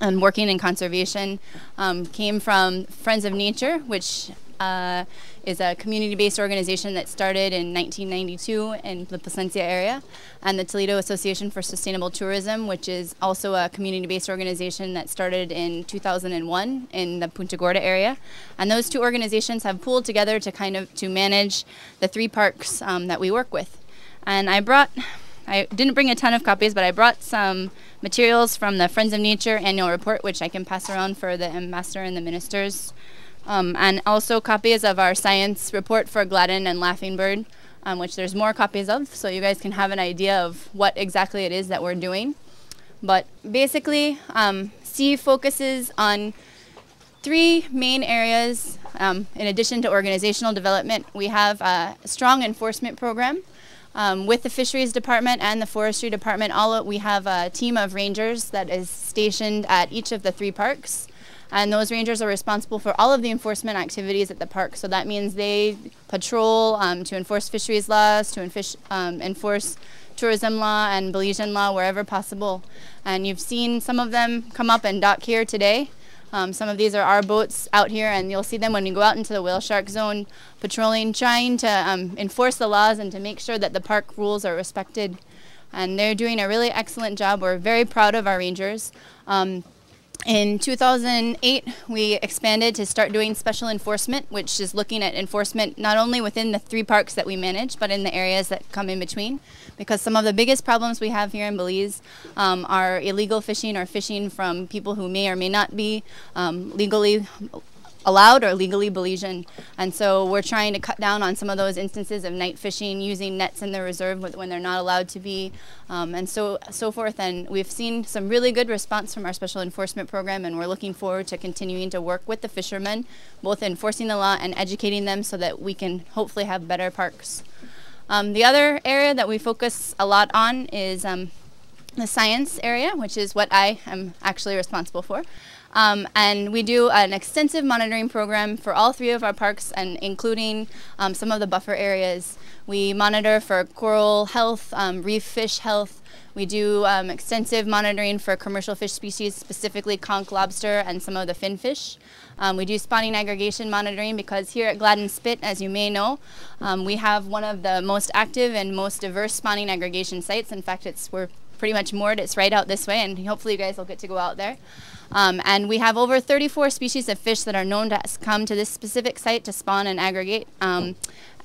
and working in conservation came from Friends of Nature, which is a community-based organization that started in 1992 in the Placencia area, and the Toledo Association for Sustainable Tourism, which is also a community-based organization that started in 2001 in the Punta Gorda area. And those two organizations have pooled together to manage the 3 parks that we work with. And I didn't bring a ton of copies, but I brought some materials from the Friends of Nature annual report, which I can pass around for the ambassador and the ministers. And also copies of our science report for Gladden and Laughing Bird, which there's more copies of, so you guys can have an idea of what exactly it is that we're doing. But basically, C focuses on 3 main areas. In addition to organizational development, we have a strong enforcement program. With the Fisheries Department and the Forestry Department, we have a team of rangers that is stationed at each of the 3 parks. And those rangers are responsible for all of the enforcement activities at the park. So that means they patrol to enforce fisheries laws, to enforce tourism law and Belizean law wherever possible. And you've seen some of them come up and dock here today. Some of these are our boats out here, and you'll see them when you go out into the whale shark zone, patrolling, trying to enforce the laws and to make sure that the park rules are respected. And they're doing a really excellent job. We're very proud of our rangers. In 2008, we expanded to start doing special enforcement, which is looking at enforcement not only within the 3 parks that we manage, but in the areas that come in between. Because some of the biggest problems we have here in Belize are illegal fishing or fishing from people who may or may not be legally allowed or legally Belizean. And so we're trying to cut down on some of those instances of night fishing, using nets in the reserve when they're not allowed to be, and so forth. And we've seen some really good response from our special enforcement program, and we're looking forward to continuing to work with the fishermen, both enforcing the law and educating them so that we can hopefully have better parks. The other area that we focus a lot on is the science area, which is what I am actually responsible for. And we do an extensive monitoring program for all 3 of our parks, and including some of the buffer areas. We monitor for coral health, reef fish health. We do extensive monitoring for commercial fish species, specifically conch lobster and some of the finfish. We do spawning aggregation monitoring because here at Gladden Spit, as you may know, we have one of the most active and most diverse spawning aggregation sites. In fact, we're pretty much moored. It's right out this way, and hopefully you guys will get to go out there. And we have over 34 species of fish that are known to come to this specific site to spawn and aggregate.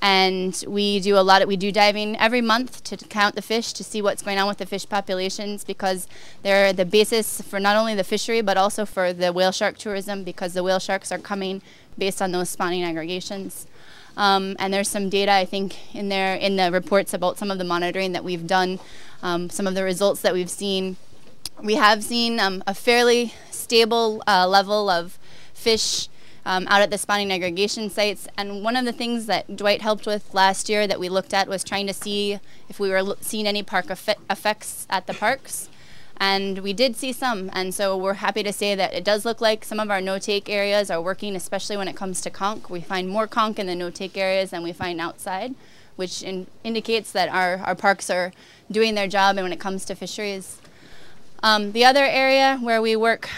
And we do diving every month to count the fish, to see what's going on with the fish populations, because they're the basis for not only the fishery but also for the whale shark tourism, because the whale sharks are coming based on those spawning aggregations. And there's some data, I think, in the reports about some of the monitoring that we've done, some of the results that we've seen. We have seen a fairly stable level of fish out at the spawning aggregation sites. And one of the things that Dwight helped with last year that we looked at was trying to see if we were seeing any park effects at the parks. And we did see some, and so we're happy to say that it does look like some of our no-take areas are working, especially when it comes to conch. We find more conch in the no-take areas than we find outside, which indicates that our parks are doing their job when it comes to fisheries. The other area where we work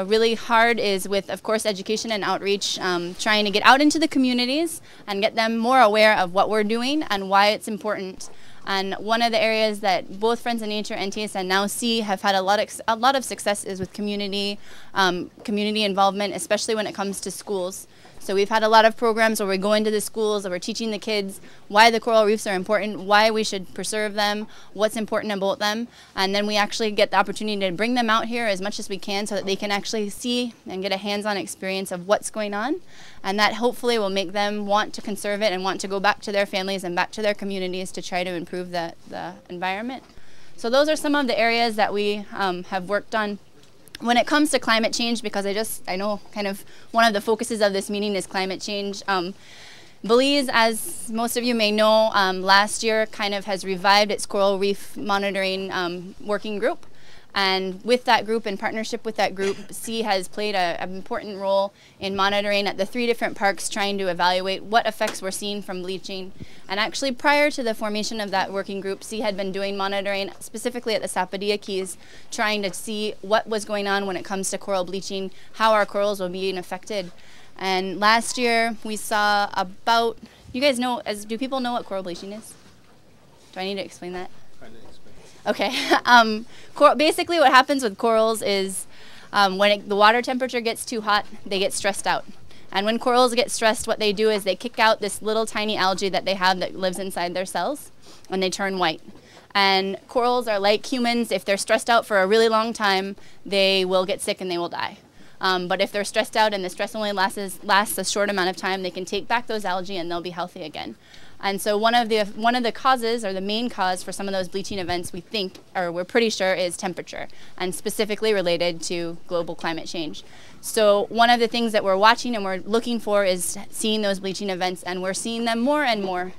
really hard is with, of course, education and outreach, trying to get out into the communities and get them more aware of what we're doing and why it's important. And one of the areas that both Friends of Nature and TSN now see have had a lot of success is with community involvement, especially when it comes to schools. So we've had a lot of programs where we go into the schools and we're teaching the kids why the coral reefs are important, why we should preserve them, what's important about them. And then we actually get the opportunity to bring them out here as much as we can so that they can actually see and get a hands-on experience of what's going on. And that hopefully will make them want to conserve it and want to go back to their families and back to their communities to try to improve the environment. So those are some of the areas that we have worked on. When it comes to climate change, because I know kind of one of the focuses of this meeting is climate change. Belize, as most of you may know, last year kind of has revived its coral reef monitoring working group. And with that group, in partnership with that group, C has played an important role in monitoring at the 3 different parks, trying to evaluate what effects we're seeing from bleaching. And actually, prior to the formation of that working group, C had been doing monitoring specifically at the Sapodilla Keys, trying to see what was going on when it comes to coral bleaching, how our corals were being affected. And last year, we saw about, you guys know, do people know what coral bleaching is? Do I need to explain that? Okay. Basically, what happens with corals is when the water temperature gets too hot, they get stressed out. And when corals get stressed, what they do is they kick out this little tiny algae that they have that lives inside their cells, and they turn white. And corals are like humans. If they're stressed out for a really long time, they will get sick and they will die. But if they're stressed out and the stress only lasts a short amount of time, they can take back those algae and they'll be healthy again. And so one of the causes, or the main cause for some of those bleaching events, we think, or we're pretty sure, is temperature, and specifically related to global climate change. So one of the things that we're watching and we're looking for is seeing those bleaching events, and we're seeing them more and more.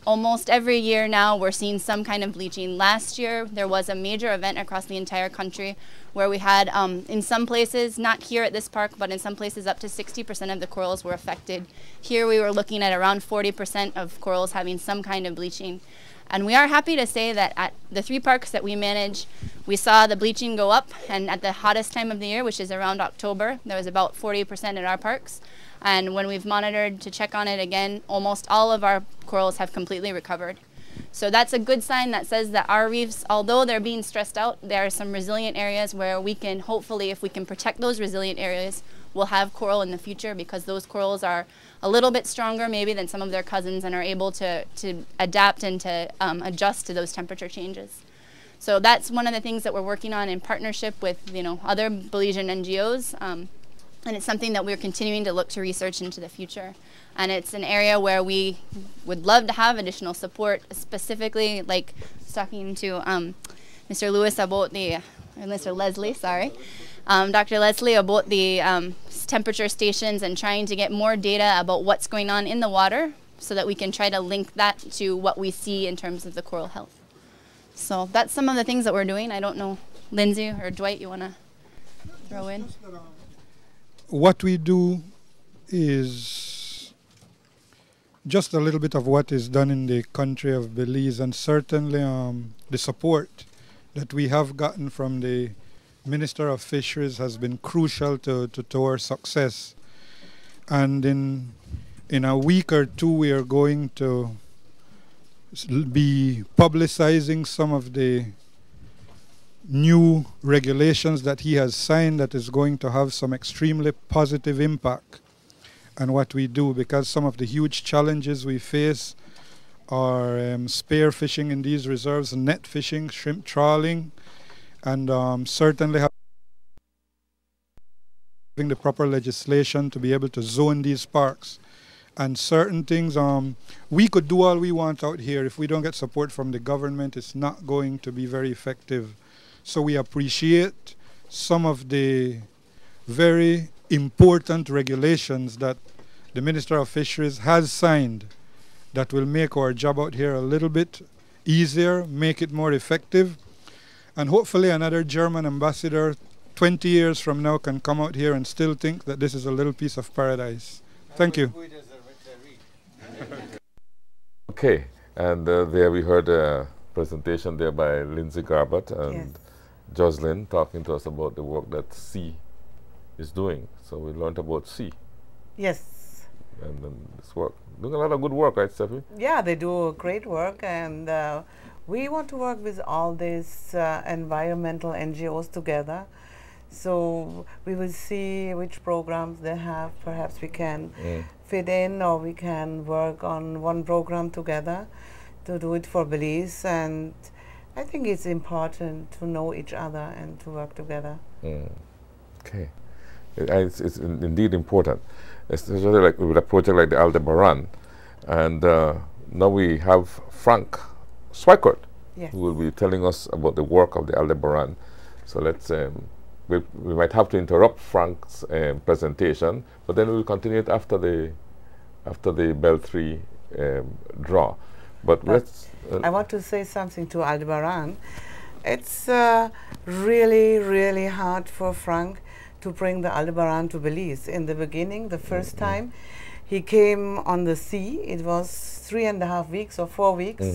Almost every year now we're seeing some kind of bleaching. Last year there was a major event across the entire country where we had, in some places, not here at this park, but in some places up to 60% of the corals were affected. Here we were looking at around 40% of corals having some kind of bleaching. And we are happy to say that at the 3 parks that we manage, we saw the bleaching go up, and at the hottest time of the year, which is around October, there was about 40% at our parks. And when we've monitored to check on it again, almost all of our corals have completely recovered. So that's a good sign that says that our reefs, although they're being stressed out, there are some resilient areas where we can, hopefully, if we can protect those resilient areas, we'll have coral in the future, because those corals are a little bit stronger maybe than some of their cousins and are able to adapt and to adjust to those temperature changes. So that's one of the things that we're working on in partnership with other Belizean NGOs. And it's something that we're continuing to look to research into the future. And it's an area where we would love to have additional support, specifically like talking to Mr. Lewis about Mr. Leslie, sorry. Dr. Leslie about the temperature stations and trying to get more data about what's going on in the water so that we can try to link that to what we see in terms of the coral health. So that's some of the things that we're doing. I don't know, Lindsay or Dwight, you want to throw in? What we do is just a little bit of what is done in the country of Belize, and certainly the support that we have gotten from the Minister of Fisheries has been crucial to our success. And in a week or 2 we are going to be publicizing some of the new regulations that he has signed that is going to have some extremely positive impact on what we do, because some of the huge challenges we face are spear fishing in these reserves, net fishing, shrimp trawling, and certainly having the proper legislation to be able to zone these parks. And certain things, we could do all we want out here. If we don't get support from the government, it's not going to be very effective. So we appreciate some of the very important regulations that the Minister of Fisheries has signed that will make our job out here a little bit easier, make it more effective. And hopefully another German ambassador 20 years from now can come out here and still think that this is a little piece of paradise. Thank you. Okay, and there we heard a presentation there by Lindsay Garbett and Jocelyn talking to us about the work that C is doing. So we learned about C. Yes. And then this work. Doing a lot of good work, right, Steffi? Yeah, they do great work, and we want to work with all these environmental NGOs together. So we will see which programs they have. Perhaps we can fit in, or we can work on one program together to do it for Belize. And I think it's important to know each other and to work together. Okay. It's indeed important, especially like with a project like the Aldebaran. And now we have Frank Swikert, who will be telling us about the work of the Aldebaran. So let's, we might have to interrupt Frank's presentation, but then we'll continue it after the Bell 3 draw. But let's... I want to say something to Aldebaran. It's really, really hard for Frank to bring the Aldebaran to Belize. In the beginning, the first time he came on the sea, it was 3.5 weeks or 4 weeks.